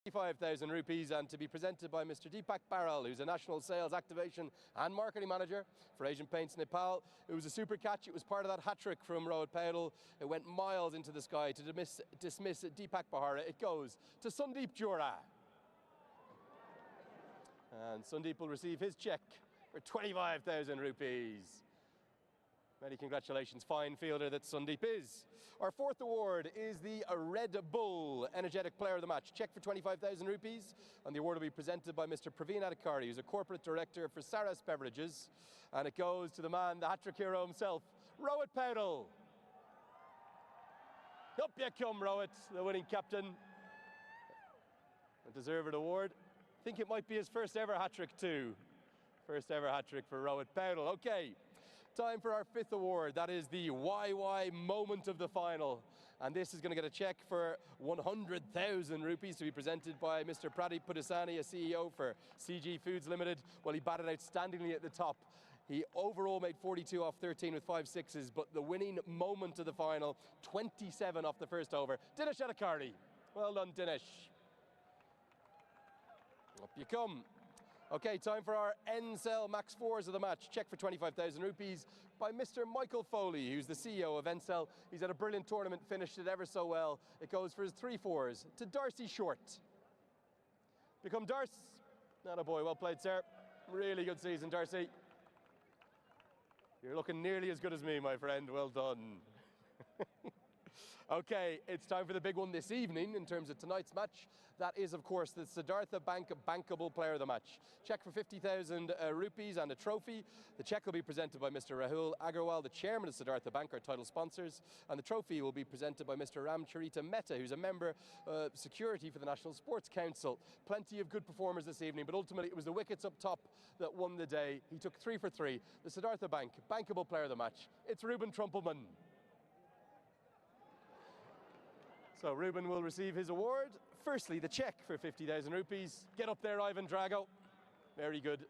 25,000 rupees, and to be presented by Mr. Deepak Barrel, who's a National Sales Activation and Marketing Manager for Asian Paints Nepal. It was a super catch. It was part of that hat-trick from Rohit Paudel. It went miles into the sky to dismiss Deepak Bahara. It goes to Sundeep Jura. And Sundeep will receive his check for 25,000 rupees. Many congratulations, fine fielder that Sundeep is. Our fourth award is the Red Bull Energetic Player of the Match. Check for 25,000 rupees, and the award will be presented by Mr. Praveen Adhikari, who's a corporate director for Saras Beverages, and it goes to the man, the hat-trick hero himself, Rohit Paudel. Up you come, Rohit, the winning captain. A deserved award. I think it might be his first ever hat-trick too. First ever hat-trick for Rohit Paudel. Okay. Time for our fifth award. That is the YY Moment of the Final. And this is going to get a check for 100,000 rupees to be presented by Mr. Pradeep Pudasani, a CEO for CG Foods Limited. Well, he batted outstandingly at the top. He overall made 42 off 13 with 5 sixes, but the winning moment of the final, 27 off the first over. Dinesh Adhikari. Well done, Dinesh. Up you come. Okay, time for our Ncell Max 4s of the match. Check for 25,000 rupees by Mr. Michael Foley, who's the CEO of Ncell. He's had a brilliant tournament, finished it ever so well. It goes for his 3 4s to Darcy Short. Become Darcy. Not a boy, well played, sir. Really good season, Darcy. You're looking nearly as good as me, my friend. Well done. Okay, it's time for the big one this evening in terms of tonight's match. That is, of course, the Siddhartha Bank Bankable Player of the Match. Check for 50,000 rupees and a trophy. The check will be presented by Mr. Rahul Agarwal, the chairman of Siddhartha Bank, our title sponsors. And the trophy will be presented by Mr. Ramcharita Mehta, who's a member of security for the National Sports Council. Plenty of good performers this evening, but ultimately it was the wickets up top that won the day. He took 3 for 3. The Siddhartha Bank Bankable Player of the Match. It's Ruben Trumpelman. So Ruben will receive his award. Firstly, the check for 50,000 rupees. Get up there, Ivan Drago. Very good.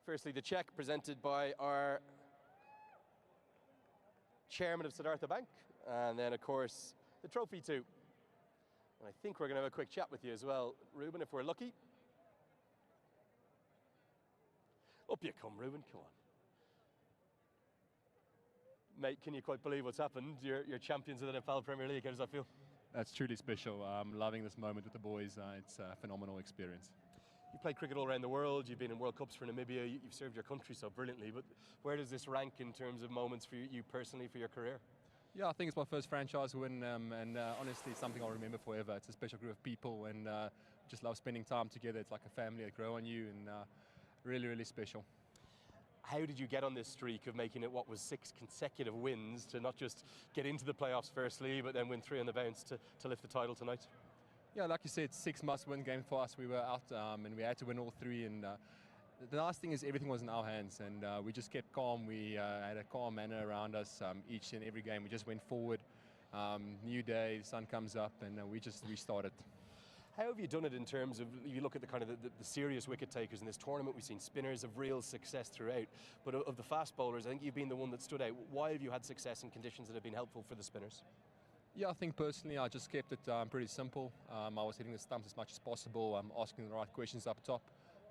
Firstly, the check presented by our chairman of Siddhartha Bank. And then, of course, the trophy too. And I think we're going to have a quick chat with you as well, Ruben, if we're lucky. Up you come, Ruben, come on. Mate, can you quite believe what's happened? You're champions of the Nepal Premier League. How does that feel? That's truly special. I'm loving this moment with the boys. It's a phenomenal experience. You played cricket all around the world. You've been in World Cups for Namibia. You've served your country so brilliantly. But where does this rank in terms of moments for you personally, for your career? Yeah, I think it's my first franchise win, and honestly, it's something I'll remember forever. It's a special group of people, and just love spending time together. It's like a family that grow on you, and really, really special. How did you get on this streak of making it what was 6 consecutive wins to not just get into the playoffs firstly, but then win 3 on the bounce to lift the title tonight? Yeah, like you said, 6 must-win games for us. We were out and we had to win all 3. And the last thing is everything was in our hands, and we just kept calm. We had a calm manner around us each and every game. We just went forward. New day, the sun comes up, and we just restarted. How have you done it in terms of, if you look at the kind of the serious wicket takers in this tournament? We've seen spinners of real success throughout, but of the fast bowlers, I think you've been the one that stood out. Why have you had success in conditions that have been helpful for the spinners? Yeah, I think personally I just kept it pretty simple. I was hitting the stumps as much as possible, asking the right questions up top.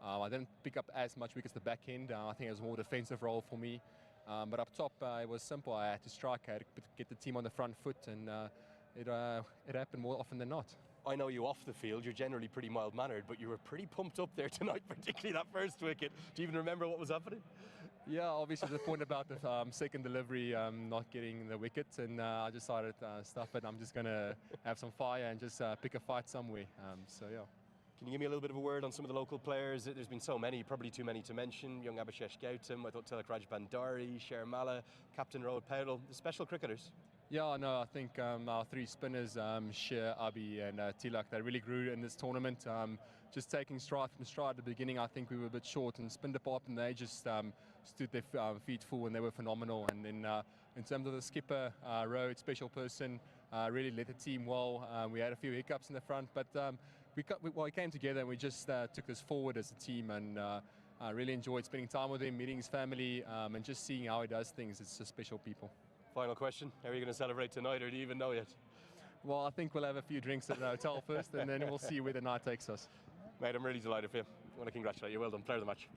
I didn't pick up as much wickets at the back end. I think it was more defensive role for me. But up top it was simple. I had to strike, I had to get the team on the front foot, and it happened more often than not. I know you off the field, you're generally pretty mild-mannered, but you were pretty pumped up there tonight, particularly that first wicket. Do you even remember what was happening? Yeah, obviously the point about the second delivery not getting the wicket, and I decided stuff it. I'm just going to have some fire and just pick a fight somewhere. So yeah. Can you give me a little bit of a word on some of the local players? There's been so many, probably too many to mention. Young Abhishek Gautam, I thought Tilak Raj Bandari, Sher Mala, Captain Rohit Paudel, the special cricketers. Yeah, no, I think our 3 spinners, Sher, Abi and Tilak, they really grew in this tournament. Just taking stride from stride at the beginning, I think we were a bit short in spin department. They just stood their feet full and they were phenomenal. And then in terms of the skipper, Rohit, special person, really led the team well. We had a few hiccups in the front, but we came together and we just took this forward as a team, and I really enjoyed spending time with him, meeting his family, and just seeing how he does things. It's just special people. Final question, how are you going to celebrate tonight, or do you even know yet? Well, I think we'll have a few drinks at the hotel first, and then we'll see where the night takes us. Mate, I'm really delighted for you. I want to congratulate you. Well done. Player of the match.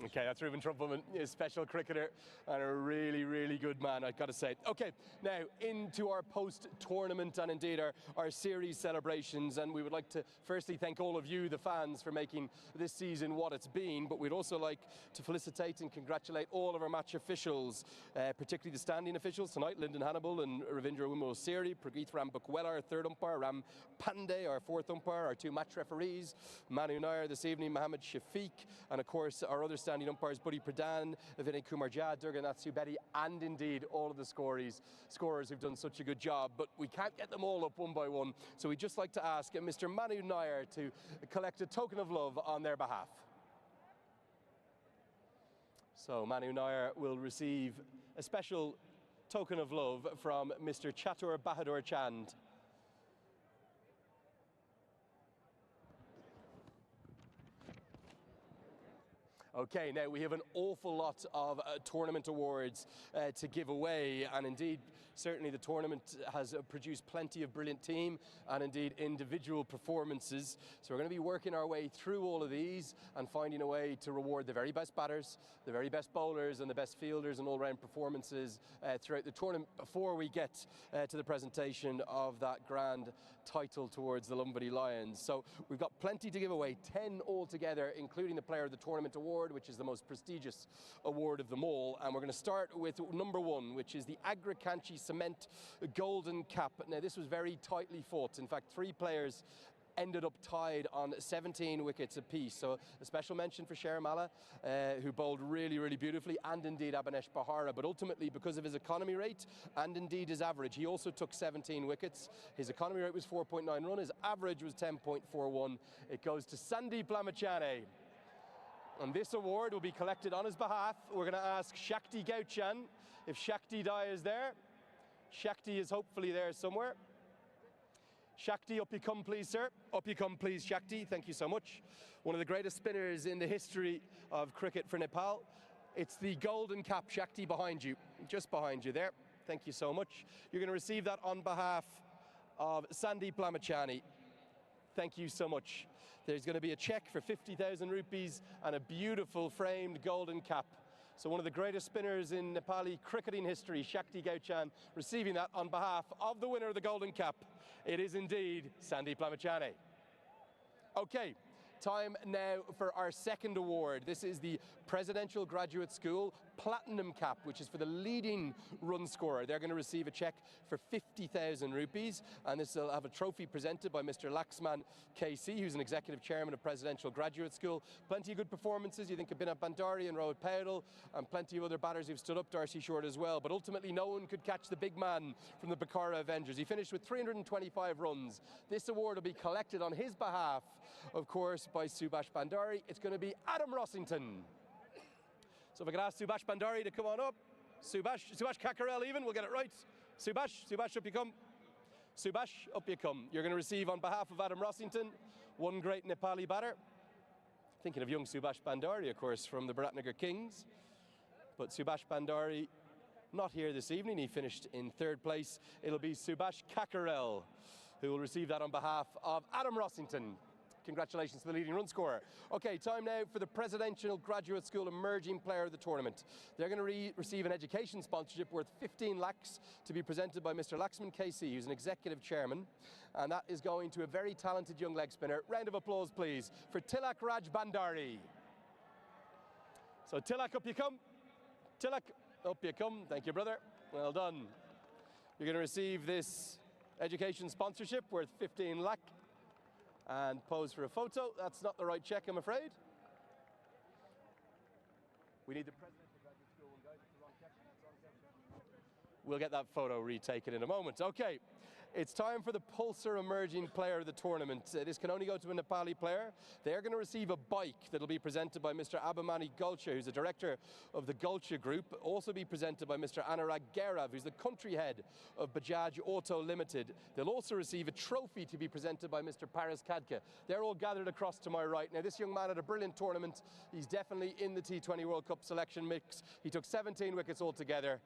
Okay, that's Ruben Trumpelman, a special cricketer and a really, really good man, I've got to say. Okay, now into our post-tournament and indeed our series celebrations, and we would like to firstly thank all of you, the fans, for making this season what it's been, but we'd also like to felicitate and congratulate all of our match officials, particularly the standing officials tonight, Lyndon Hannibal and Ravindra Wimosiri, Prageeth Rambukwella, our third umpire, Ram Pandey, our fourth umpire, our two match referees, Manu Nair this evening, Mohammed Shafiq, and of course our other standing umpires, Buddy Pradhan, Vinay Kumar Jha, Durga Natsubedi, and indeed all of the scorers who've done such a good job. But we can't get them all up one by one, so we'd just like to ask Mr. Manu Nair to collect a token of love on their behalf. So Manu Nair will receive a special token of love from Mr. Chatur Bahadur Chand. Okay, now we have an awful lot of tournament awards to give away, and indeed certainly the tournament has produced plenty of brilliant team and indeed individual performances. So we're going to be working our way through all of these and finding a way to reward the very best batters, the very best bowlers and the best fielders and all-round performances throughout the tournament before we get to the presentation of that grand title towards the Lumbini Lions. So we've got plenty to give away, 10 altogether, including the Player of the Tournament award, which is the most prestigious award of them all. And we're going to start with number one, which is the Agrikanchi Cement Golden Cap. Now this was very tightly fought. In fact, 3 players ended up tied on 17 wickets apiece. So a special mention for Shermala, who bowled really, really beautifully, and indeed Abanesh Bahara. But ultimately, because of his economy rate and indeed his average, he also took 17 wickets. His economy rate was 4.9 run, his average was 10.41. It goes to Sandeep Lamachane. And this award will be collected on his behalf. We're going to ask Shakti Gauchan if Shakti Dai is there. Shakti is hopefully there somewhere. Shakti, up you come please, sir. Up you come please, Shakti. Thank you so much. One of the greatest spinners in the history of cricket for Nepal. It's the golden cap, Shakti, behind you, just behind you there. Thank you so much. You're going to receive that on behalf of Sandeep Lamachane. Thank you so much. There's going to be a cheque for 50,000 rupees and a beautiful framed golden cap. So one of the greatest spinners in Nepali cricketing history, Shakti Gauchan, receiving that on behalf of the winner of the golden cap. It is indeed Sandeep Lamachane. Okay, time now for our second award. This is the Presidential Graduate School Platinum Cap, which is for the leading run scorer. They're going to receive a cheque for 50,000 rupees, and this will have a trophy presented by Mr. Laxman KC, who's an executive chairman of Presidential Graduate School. Plenty of good performances. You think of Binat Bandari and Rohit Paudel, and plenty of other batters who've stood up, Darcy Short as well. But ultimately, no one could catch the big man from the Bakara Avengers. He finished with 325 runs. This award will be collected on his behalf, of course, by Subhash Bandari. It's going to be Adam Rossington. So if I could ask Subhash Bandari to come on up. Subhash Kakarel even, we'll get it right. Subhash, up you come. Subhash, up you come. You're going to receive on behalf of Adam Rossington, one great Nepali batter. Thinking of young Subhash Bandari, of course, from the Biratnagar Kings. But Subhash Bandari, not here this evening. He finished in third place. It'll be Subhash Kakarel who will receive that on behalf of Adam Rossington. Congratulations to the leading run scorer. Okay, time now for the Presidential Graduate School Emerging Player of the Tournament. They're going to receive an education sponsorship worth 15 lakhs to be presented by Mr. Laxman KC, who's an executive chairman, and that is going to a very talented young leg spinner. Round of applause, please, for Tilak Raj Bandari. So Tilak, up you come. Tilak, up you come. Thank you, brother. Well done. You're going to receive this education sponsorship worth 15 lakh. And pose for a photo. That's not the right check, I'm afraid. We need the Presidential Graduate School one, guys. It's the wrong check. We'll get that photo retaken in a moment. Okay, it's time for the Pulsar Emerging Player of the Tournament. This can only go to a Nepali player. They're going to receive a bike that'll be presented by Mr. Abhimani Gulcha, who's the director of the Gulcha Group. Also be presented by Mr. Anurag Gaurav, who's the country head of Bajaj Auto Limited. They'll also receive a trophy to be presented by Mr. Paras Kadka. They're all gathered across to my right. Now, this young man had a brilliant tournament. He's definitely in the T20 World Cup selection mix. He took 17 wickets altogether.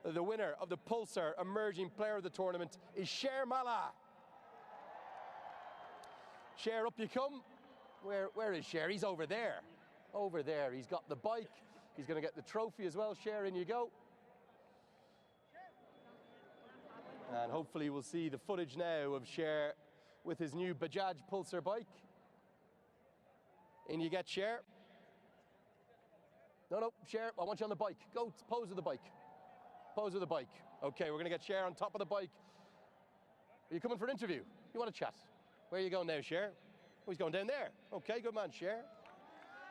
The winner of the Pulsar Emerging Player of the Tournament is Shermala. Cher, up you come. Where is Cher? He's over there. Over there. He's got the bike. He's going to get the trophy as well. Cher, in you go. And hopefully we'll see the footage now of Cher with his new Bajaj Pulsar bike. In you get Cher. No, Cher, I want you on the bike. Go, pose with the bike. Pose with the bike. Okay, we're going to get Cher on top of the bike. Are you coming for an interview? You want to chat? Where are you going now, Cher? Oh, he's going down there. Okay, good man, Cher.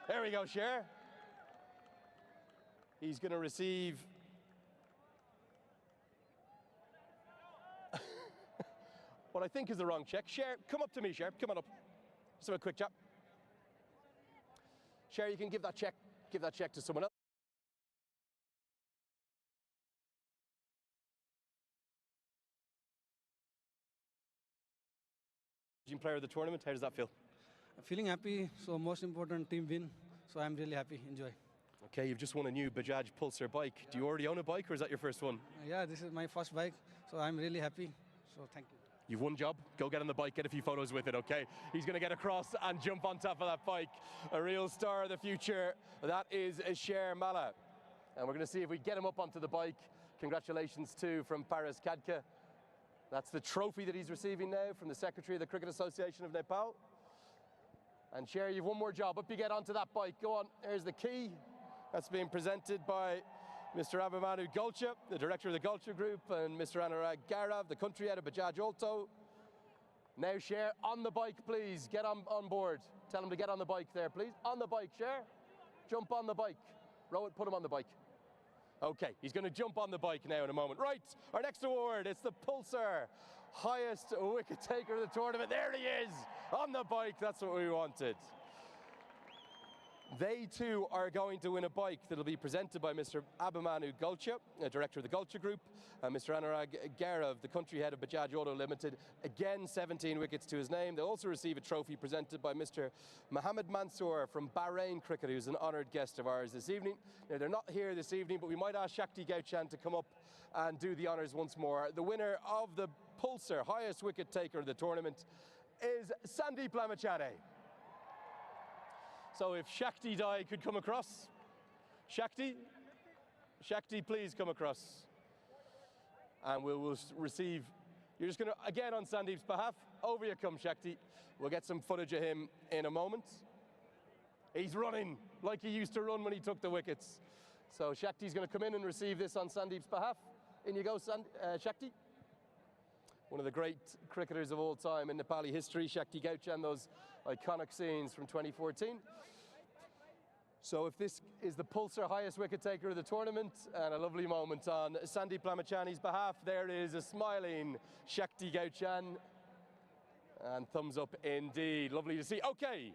There we go, Cher. He's going to receive what I think is the wrong check. Cher, come up to me, Cher. Come on up. Let's have a quick chat. Cher, you can give that check to someone else. Player of the tournament, how does that feel? Feeling happy, so most important team win, so I'm really happy, enjoy. Okay, you've just won a new Bajaj Pulsar bike. Do you already own a bike or is that your first one? Yeah, this is my first bike, so I'm really happy, so thank you. You've one job, go get on the bike, get a few photos with it, okay? He's going to get across and jump on top of that bike. A real star of the future, that is Cher Mala. And we're going to see if we get him up onto the bike. Congratulations too from Paris Kadka. That's the trophy that he's receiving now from the Secretary of the Cricket Association of Nepal. And Cher, you've one more job. Up you get onto that bike. Go on, there's the key. That's being presented by Mr. Abhimanyu Gulcha, the director of the Gulcha Group, and Mr. Anurag Gaurav, the country head of Bajaj Alto. Now, Cher, on the bike, please. Get on board. Tell him to get on the bike there, please. On the bike, Cher. Jump on the bike. Rohit, put him on the bike. Okay, he's going to jump on the bike now in a moment. Right, our next award, it's the Pulsar highest wicket taker of the tournament. There he is, on the bike. That's what we wanted. They too are going to win a bike that'll be presented by Mr. Abhimanyu Gulcha, director of the Gulcha Group, and Mr. Anurag Gaurav, the country head of Bajaj Auto Limited. Again, 17 wickets to his name. They'll also receive a trophy presented by Mr. Mohammed Mansour from Bahrain Cricket, who's an honoured guest of ours this evening. Now, they're not here this evening, but we might ask Shakti Gauchan to come up and do the honours once more. The winner of the Pulsar, highest wicket taker of the tournament, is Sandeep Lamachane. So if Shakti Dai could come across. Shakti, please come across. And we'll receive, you're just going to, again on Sandeep's behalf, over you come, Shakti. We'll get some footage of him in a moment. He's running like he used to run when he took the wickets. So Shakti's going to come in and receive this on Sandeep's behalf. In you go, Shakti. One of the great cricketers of all time in Nepali history, Shakti Gauchan, those iconic scenes from 2014. So if this is the Pulsar highest wicket taker of the tournament, and a lovely moment on Sandeep Lamachane's behalf, there is a smiling Shakti Gauchan. And thumbs up indeed, lovely to see. Okay,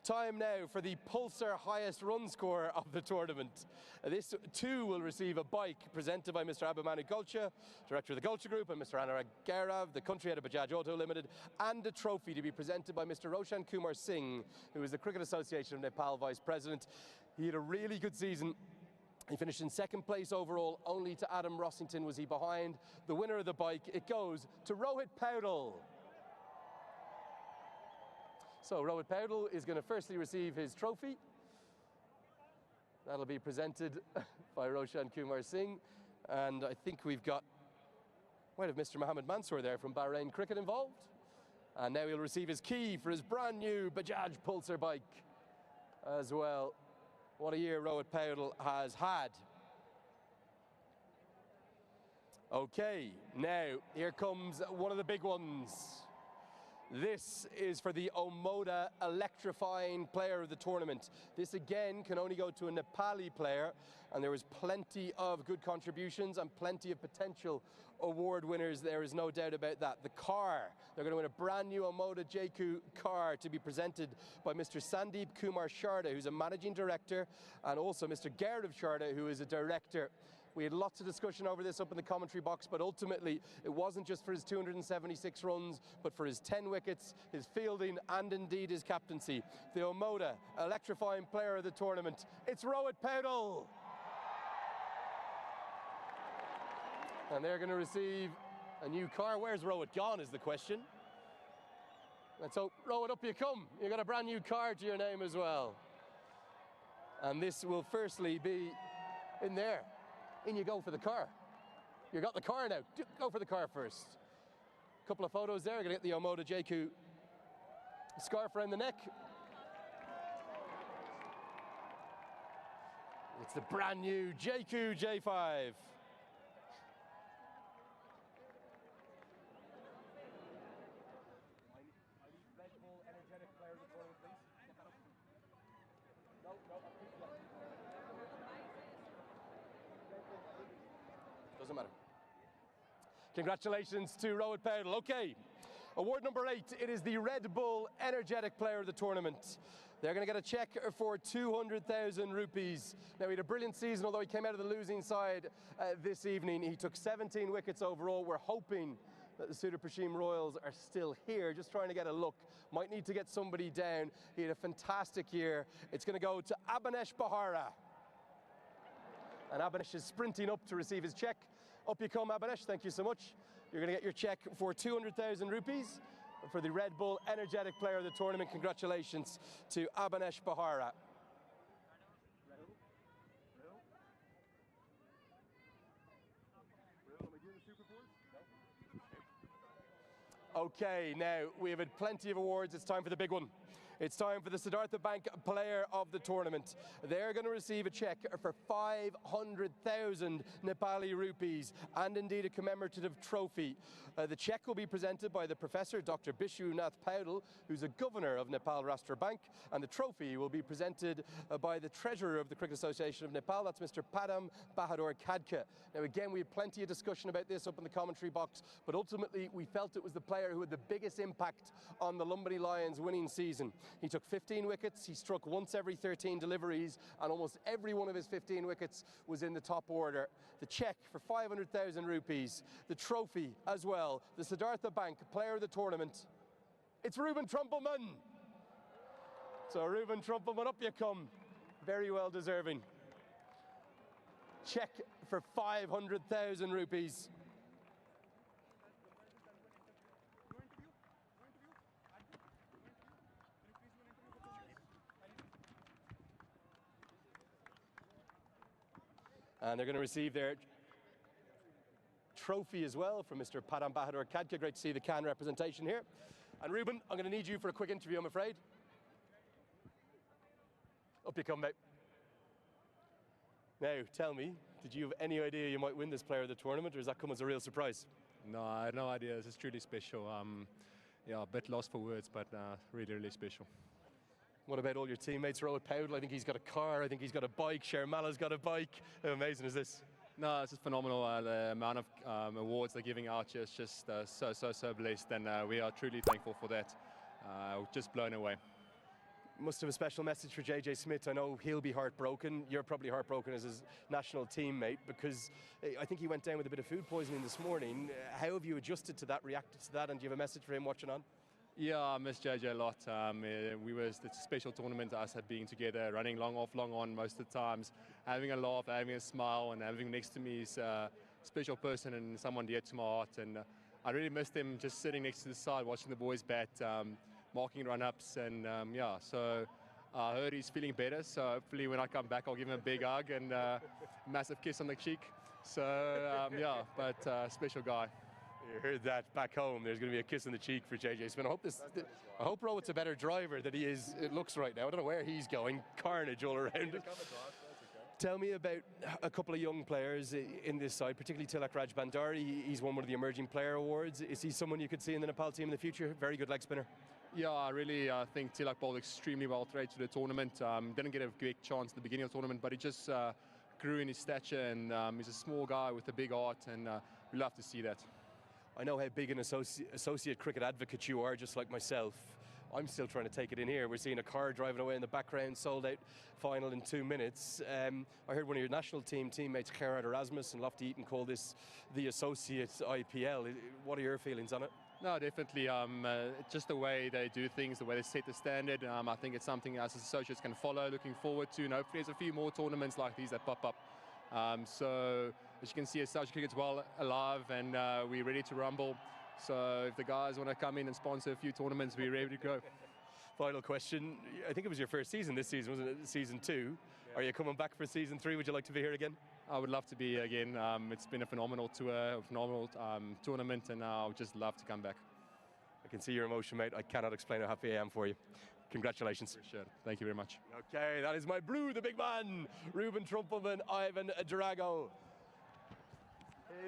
time now for the Pulsar highest run scorer of the tournament. This too will receive a bike presented by Mr. Abhimanyu Gulcha, director of the Gulcha Group, and Mr. Anurag Gaurav, the country head of Bajaj Auto Limited, and a trophy to be presented by Mr. Roshan Kumar Singh, who is the Cricket Association of Nepal Vice President. He had a really good season. He finished in second place overall, only to Adam Rossington was he behind. The winner of the bike, it goes to Rohit Paudel. So Rohit Paudel is going to firstly receive his trophy. That'll be presented by Roshan Kumar Singh. And I think we've got, might have Mr. Mohammed Mansour there from Bahrain Cricket involved. And now he'll receive his key for his brand new Bajaj Pulsar bike as well. What a year Rohit Paudel has had. Okay, now here comes one of the big ones. This is for the Omoda electrifying player of the tournament. This again can only go to a Nepali player, and there was plenty of good contributions and plenty of potential award winners. There is no doubt about that. The car, they're going to win a brand new Omoda JQ car to be presented by Mr. Sandeep Kumar Sharda, who's a managing director, and also Mr. Gaurav Sharda, who is a director. We had lots of discussion over this up in the commentary box, but ultimately it wasn't just for his 276 runs, but for his 10 wickets, his fielding, and indeed his captaincy. The Omoda electrifying player of the tournament, it's Rohit Paudel. And they're going to receive a new car. Where's Rohit gone is the question. Let's hope, Rowan, up you come. You got a brand new card to your name as well. And this will firstly be in there. In you go for the car. You got the car now. Go for the car first. Couple of photos there. Gonna get the Omoda JQ scarf around the neck. It's the brand new JQ J5. Doesn't matter. Congratulations to Rowan Powdell. Okay, award number 8. It is the Red Bull Energetic Player of the Tournament. They're going to get a check for 200,000 rupees. Now, he had a brilliant season, although he came out of the losing side this evening. He took 17 wickets overall. We're hoping that the Sudar Pashim Royals are still here, just trying to get a look. Might need to get somebody down. He had a fantastic year. It's going to go to Abanesh Bahara. And Abanesh is sprinting up to receive his check. Up you come, Abanesh. Thank you so much. You're going to get your check for 200,000 rupees for the Red Bull Energetic Player of the Tournament. Congratulations to Abanesh Bahara. Okay, now we have had plenty of awards. It's time for the big one. It's time for the Siddhartha Bank Player of the Tournament. They're going to receive a check for 500,000 Nepali rupees and indeed a commemorative trophy. The check will be presented by the Professor Dr. Bishwanath Powdell, who's a governor of Nepal Rashtra Bank, and the trophy will be presented by the Treasurer of the Cricket Association of Nepal, that's Mr. Padam Bahadur Khadka. Now again, we had plenty of discussion about this up in the commentary box, but ultimately we felt it was the player who had the biggest impact on the Lumbini Lions winning season. He took 15 wickets, he struck once every 13 deliveries, and almost every one of his 15 wickets was in the top order. The check for 500,000 rupees, the trophy as well, the Siddhartha Bank Player of the Tournament. It's Ruben Trumpelman. So Ruben Trumpelman, up you come. Very well deserving. Check for 500,000 rupees. And they're going to receive their trophy as well from Mr. Padam Bahadur Khadka. Great to see the Can representation here. And Ruben, I'm going to need you for a quick interview, I'm afraid. Up you come, mate. Now, tell me, did you have any idea you might win this Player of the Tournament, or does that come as a real surprise? No, I had no idea. This is truly special. Yeah, a bit lost for words, but really, really special. What about all your teammates? Rowan Powdell, I think he's got a car, I think he's got a bike, Sharmala's got a bike. How amazing is this? No, it's just phenomenal. The amount of awards they're giving out here is just so blessed, and we are truly thankful for that. Just blown away. Must have a special message for JJ Smith. I know he'll be heartbroken. You're probably heartbroken as his national teammate, because I think he went down with a bit of food poisoning this morning. How have you adjusted to that, reacted to that, and do you have a message for him watching on? Yeah, I miss JJ a lot. It's a special tournament, us being together, running long off, long on most of the times, having a laugh, having a smile, and having next to me is a special person and someone dear to my heart. And I really missed him just sitting next to the side, watching the boys bat, marking run-ups, and yeah, so I heard he's feeling better, so hopefully when I come back I'll give him a big hug and a massive kiss on the cheek. So yeah, but special guy. You heard that back home. There's going to be a kiss on the cheek for JJ Smith. I hope Rowan's a better driver than he is. It looks right now. I don't know where he's going. Carnage all around. Tell me about a couple of young players in this side, particularly Tilak Raj Bhandari. He's won one of the Emerging Player Awards. Is he someone you could see in the Nepal team in the future? Very good leg spinner. Yeah, I really think Tilak bowled extremely well throughout the tournament. Didn't get a great chance at the beginning of the tournament, but he just grew in his stature, and he's a small guy with a big heart, and we love to see that. I know how big an associate cricket advocate you are, just like myself. I'm still trying to take it in here. We're seeing a car driving away in the background, sold out final in 2 minutes. I heard one of your national team teammates, Gerard Erasmus and Lofty Eaton, call this the associate IPL. What are your feelings on it? No, definitely. Just the way they do things, the way they set the standard. I think it's something us as associates can follow, looking forward to, and hopefully there's a few more tournaments like these that pop up. So as you can see, Associate Cricket's well alive, and we're ready to rumble. So if the guys want to come in and sponsor a few tournaments, we're ready to go. Final question. I think it was your first season this season, wasn't it? Season 2. Yeah. Are you coming back for season 3? Would you like to be here again? I would love to be here again. It's been a phenomenal tour, a phenomenal tournament, and I would just love to come back. I can see your emotion, mate. I cannot explain how happy I am for you. Congratulations. For sure. Thank you very much. Okay, that is my blue, the big man, Ruben Trumpelman, Ivan Drago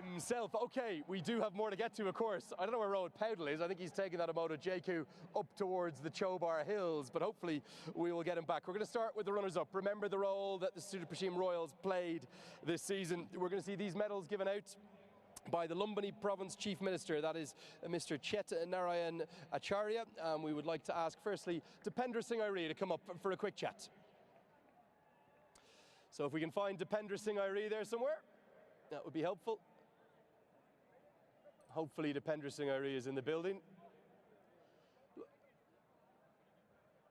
himself. Okay, we do have more to get to, of course. I don't know where Rowan Powdle is. I think he's taking that Amoto JQ up towards the Chobar Hills, but hopefully we will get him back. We're going to start with the runners-up. Remember the role that the Super Team Royals played this season. We're going to see these medals given out by the Lumbini Province Chief Minister, that is Mr. Chet Narayan Acharya. We would like to ask firstly Dipendra Singh Airi to come up for a quick chat. So if we can find Dipendra Singh Airi there somewhere, that would be helpful. Hopefully Dipendra Singh Airi is in the building.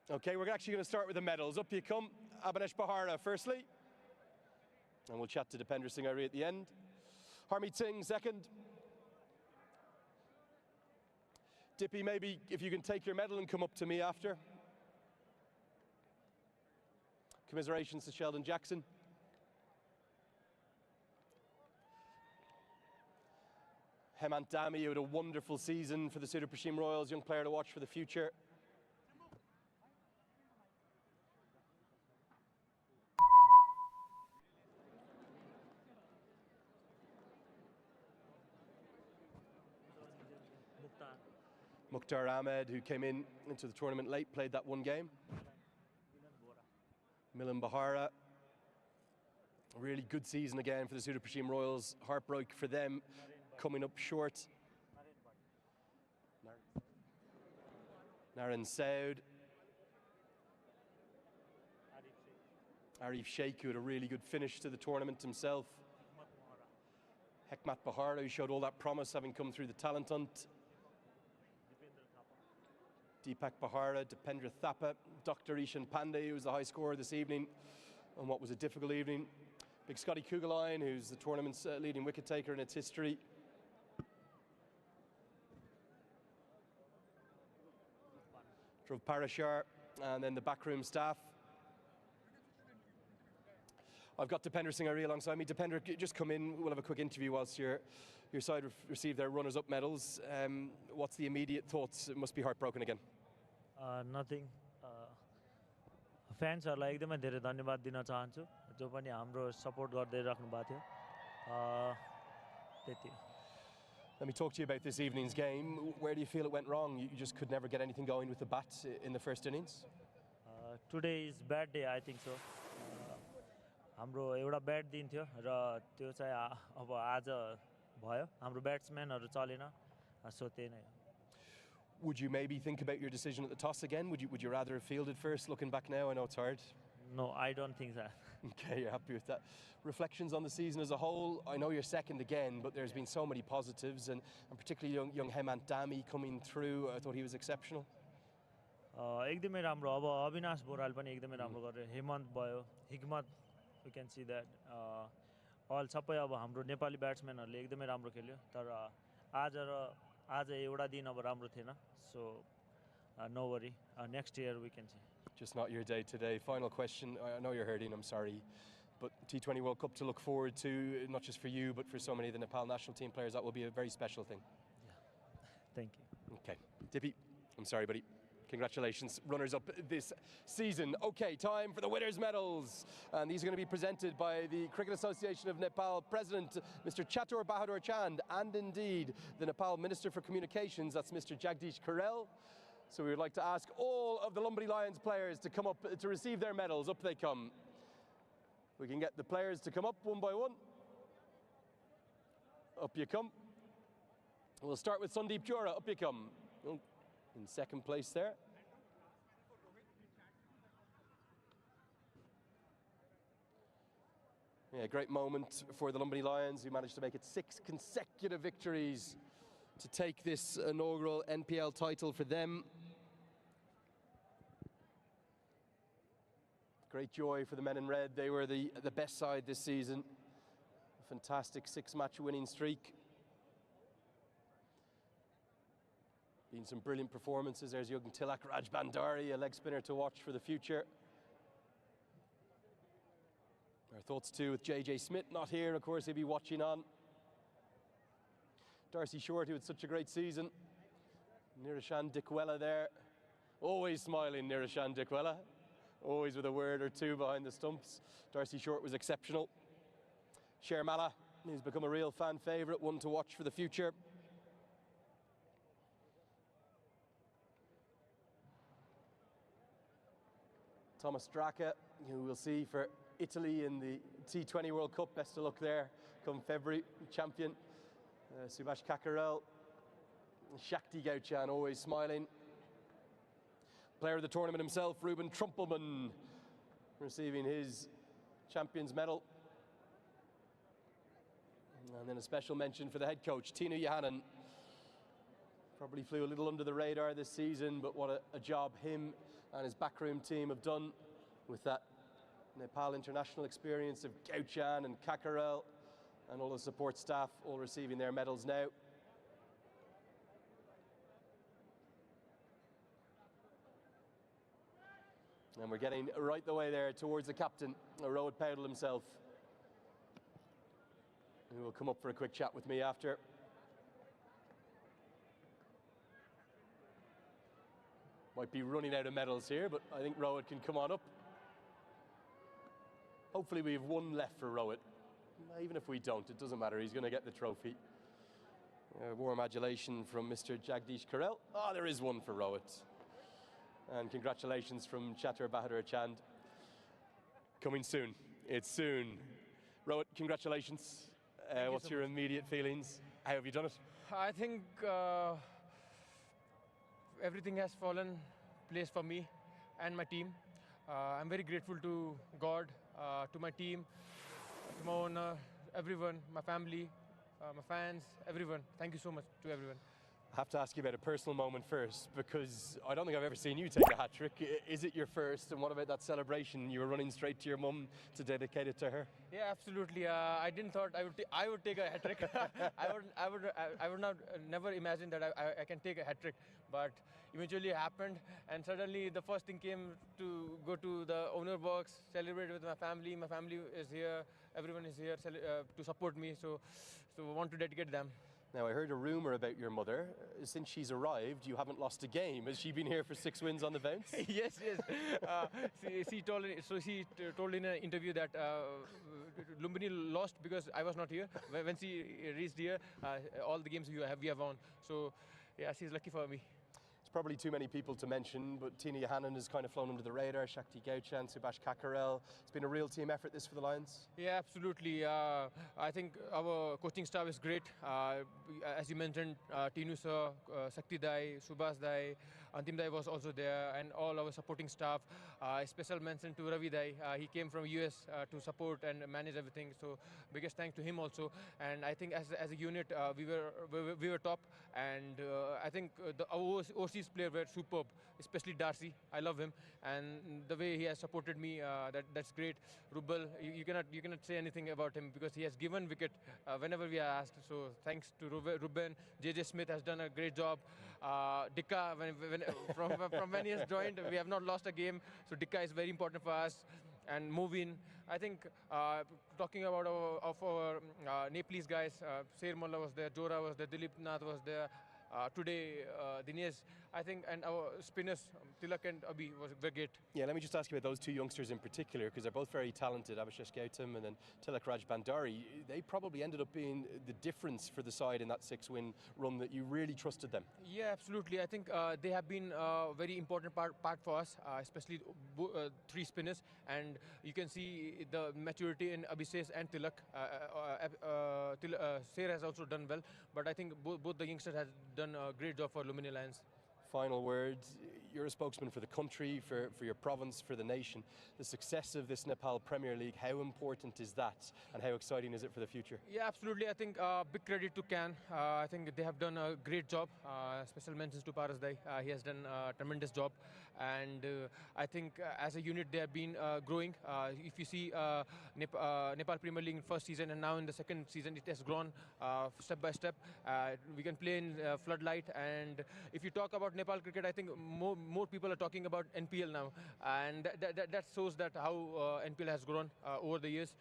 Okay, we're actually going to start with the medals. Up you come, Abhinesh Bahara firstly. And we'll chat to Dipendra Singh Airi at the end. Harmeet Singh second. Dippy, maybe if you can take your medal and come up to me after. Commiserations to Sheldon Jackson. Hemant Dami, who had a wonderful season for the Super Team Royals, young player to watch for the future. Mukhtar Ahmed, who came into the tournament late, played that one game. Milan Bahara, a really good season again for the Super Team Royals. Heartbreak for them, coming up short. Naren Saud. Arif Sheikh, who had a really good finish to the tournament himself. Hekmat Bahara, who showed all that promise having come through the talent hunt. Deepak Bahara, Dipendra Thapa, Dr. Ishan Pandey, who was the high scorer this evening on what was a difficult evening. Big Scotty Kugeline, who's the tournament's leading wicket taker in its history. Dhruv Parashar, and then the backroom staff. I've got Dipendra Singh Airi alongside me. Dipendra, just come in. We'll have a quick interview whilst your side receive their runners-up medals. What's the immediate thoughts? It must be heartbroken again. Nothing. फ्यान्सहरूलाई एकदमै धेरै धन्यवाद दिन चाहन्छु जो पनि हाम्रो support गर्दै राख्नु भएको थियो त्यति. Let me talk to you about this evening's game. Where do you feel it went wrong? You just could never get anything going with the bat in the first innings? Today is bad day, I think so. हाम्रो एउटा bad दिन थियो र त्यो चाहिँ अब आज भयो. हाम्रो ब्याट्सम्यानहरू चलेन, सो त्यही नै. Would you maybe think about your decision at the toss again? Would you rather have fielded first, looking back now? I know it's hard. No, I don't think that. Okay, you're happy with that. Reflections on the season as a whole. I know you're second again, but there's been so many positives, and particularly young Hemant Dami coming through. I thought he was exceptional. एकदमै राम्रो. अब अविनाश बोराल पनि एकदमै राम्रो गरे. हेमन्त भयो, हिकमत, we can see that. All सबै अब हाम्रो नेपाली ब्याट्सम्यानहरूले एकदमै राम्रो खेल्यो. तर आज एउटा दिन अब राम्रो थिएन. So no worry. Next year we can see. Just not your day today. Final question. I know you're hurting, I'm sorry. But T20 World Cup to look forward to, not just for you, but for so many of the Nepal national team players, that will be a very special thing. Yeah. Thank you. Okay. Dippy, I'm sorry, buddy. Congratulations, runners-up this season. Okay, time for the winners' medals. And these are going to be presented by the Cricket Association of Nepal President, Mr. Chatur Bahadur Chand, and indeed the Nepal Minister for Communications, that's Mr. Jagdish Karel. So we would like to ask all of the Lumbini Lions players to come up to receive their medals. Up they come. We can get the players to come up one by one. Up you come. We'll start with Sandeep Jora. Up you come. In second place there. Yeah, great moment for the Lumbini Lions, who managed to make it 6 consecutive victories to take this inaugural NPL title for them. Great joy for the men in red. They were the best side this season. A fantastic 6-match winning streak. Been some brilliant performances. There's young Tilak Rajbandari, a leg spinner to watch for the future. Our thoughts too with JJ Smith not here, of course he'll be watching on. Darcy Short, who had such a great season. Nirashan Dikwella there. Always smiling, Nirashan Dikwella. Always with a word or two behind the stumps. Darcy Short was exceptional. Shermala, who's become a real fan favourite, one to watch for the future. Thomas Straka, who we'll see for Italy in the T20 World Cup. Best of luck there come February. Champion Subhash Kakarel. Shakti Gauchan, always smiling. Player of the tournament himself, Ruben Trumpelman, receiving his Champions Medal. And then a special mention for the head coach, Tinu Yohannan. Probably flew a little under the radar this season, but what a job him and his backroom team have done with that Nepal international experience of Gauchan and Kakarel and all the support staff all receiving their medals now. And we're getting right the way there towards the captain, Rohit Paudel himself, who will come up for a quick chat with me after. Might be running out of medals here, but I think Rohit can come on up. Hopefully we have one left for Rohit. Even if we don't, it doesn't matter, he's going to get the trophy. Warm adulation from Mr. Jagdish Karel. Ah, there is one for Rohit. And congratulations from Chatur Bahadur Chand. Coming soon, it's soon. Rohit, congratulations. What's your immediate feelings? How have you done it? I think everything has fallen place for me and my team. I'm very grateful to God, to my team, to my owner, everyone, my family, my fans, everyone. Thank you so much to everyone. I have to ask you about a personal moment first, because I don't think I've ever seen you take a hat-trick. Is it your first? And what about that celebration? You were running straight to your mum to dedicate it to her? Yeah, absolutely. I didn't thought I would take a hat-trick. I would not never imagine that I can take a hat-trick, but eventually it happened. And suddenly the first thing came to go to the owner box, celebrate with my family. My family is here. Everyone is here to support me. So I want to dedicate them. Now, I heard a rumour about your mother. Since she's arrived, you haven't lost a game. Has she been here for 6 wins on the bounce? Yes. She told in an interview that Lumbini lost because I was not here. When she reached here, all the games we have won. So, yeah, she's lucky for me. Probably too many people to mention, but Tinu Yohannan has kind of flown under the radar. Shakti Gauchan, Subhash Kakarel. It's been a real team effort, this, for the Lions. Yeah, absolutely. I think our coaching staff is great. As you mentioned, Tinu sir, Shakti Dai, Subhash Dai, Antim Dai was also there, and all our supporting staff. Special mention to Ravi Dai. He came from US to support and manage everything. So biggest thanks to him also. And I think as a unit, we were top. And I think our overseas players were superb, especially Darcy. I love him, and the way he has supported me, that's great. Rubel, you cannot say anything about him because he has given wicket whenever we are asked. So thanks to Ruben. JJ Smith has done a great job. Dikka, from when he has joined, we have not lost a game. So Dikka is very important for us. And moving, I think, talking about our Nepalese guys, Ser Molla was there, Jora was there, Dilip Nath was there. Today, Dinesh, I think, and our spinners, Tilak and Abhi, were great. Yeah, let me just ask you about those two youngsters in particular, because they're both very talented, Abhishek Gautam and then Tilak Rajbandari. They probably ended up being the difference for the side in that 6-win run that you really trusted them. Yeah, absolutely. I think they have been a very important part for us, especially three spinners. And you can see the maturity in Abhishek and Tilak. Ser has also done well, but I think both the youngsters have done a great job for Lumbini Lions. Final words. You're a spokesman for the country, for your province, for the nation. The success of this Nepal Premier League, how important is that and how exciting is it for the future? Yeah, absolutely. I think big credit to Can. I think they have done a great job. Special mentions to Paras Dai. He has done a tremendous job. And I think as a unit they have been growing. If you see Nepal Premier League in first season and now in the second season, it has grown step by step. We can play in floodlight. And if you talk about Nepal cricket, I think more people are talking about NPL now. And that shows that how NPL has grown over the years.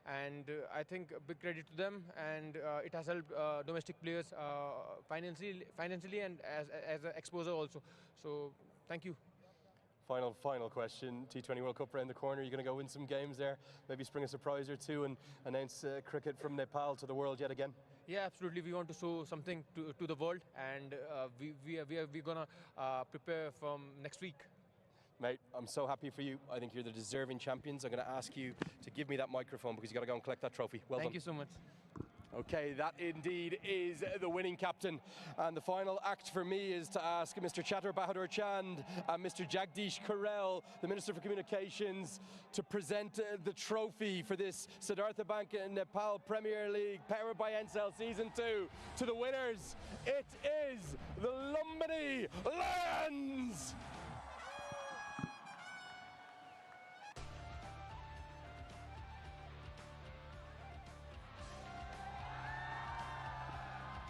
And I think big credit to them, and it has helped domestic players financially and as an exposure also. So thank you. Final question. T20 World Cup around the corner. You're going to go win some games there, maybe spring a surprise or two and announce cricket from Nepal to the world yet again? Yeah, absolutely. We want to show something to the world, and we're gonna prepare from next week. Mate, I'm so happy for you. I think you're the deserving champions. I'm going to ask you to give me that microphone because you've got to go and collect that trophy. Well done. Thank you so much. Okay, that indeed is the winning captain. And the final act for me is to ask Mr. Chatur Bahadur Chand and Mr. Jagdish Karel, the Minister for Communications, to present the trophy for this Siddhartha Bank Nepal Premier League, powered by Ncell Season 2, to the winners. It is the Lumbini Lions!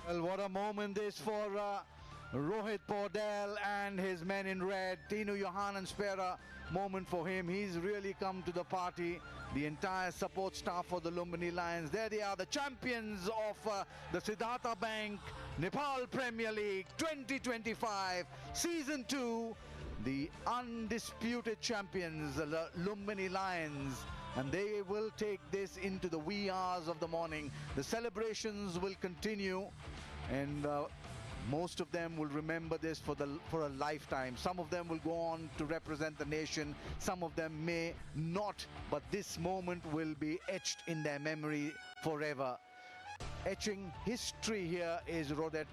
Well, what a moment this for Rohit Paudel and his men in red. Tinu Johananspera, moment for him. He's really come to the party. The entire support staff for the Lumbini Lions. There they are, the champions of the Siddhartha Bank Nepal Premier League 2025 Season 2. The undisputed champions, the Lumbini Lions. And they will take this into the wee hours of the morning. The celebrations will continue, and most of them will remember this for a lifetime. Some of them will go on to represent the nation. Some of them may not, but this moment will be etched in their memory forever. Etching history here is Rohit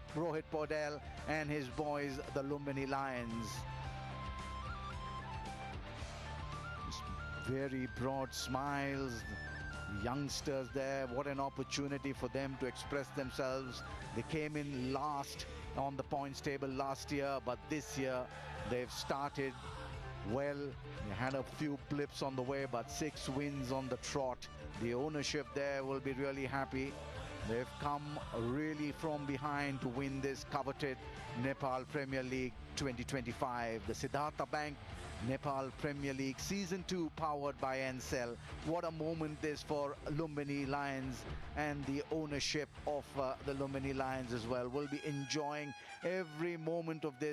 Paudel and his boys, the Lumbini Lions. Very broad smiles, youngsters there. What an opportunity for them to express themselves. They came in last on the points table last year, but this year they've started well. They had a few blips on the way, but 6 wins on the trot. The ownership there will be really happy. They've come really from behind to win this coveted Nepal Premier League 2025. The Siddhartha Bank Nepal Premier League Season 2, powered by Ncell. What a moment this for Lumbini Lions and the ownership of the Lumbini Lions as well. We'll be enjoying every moment of this.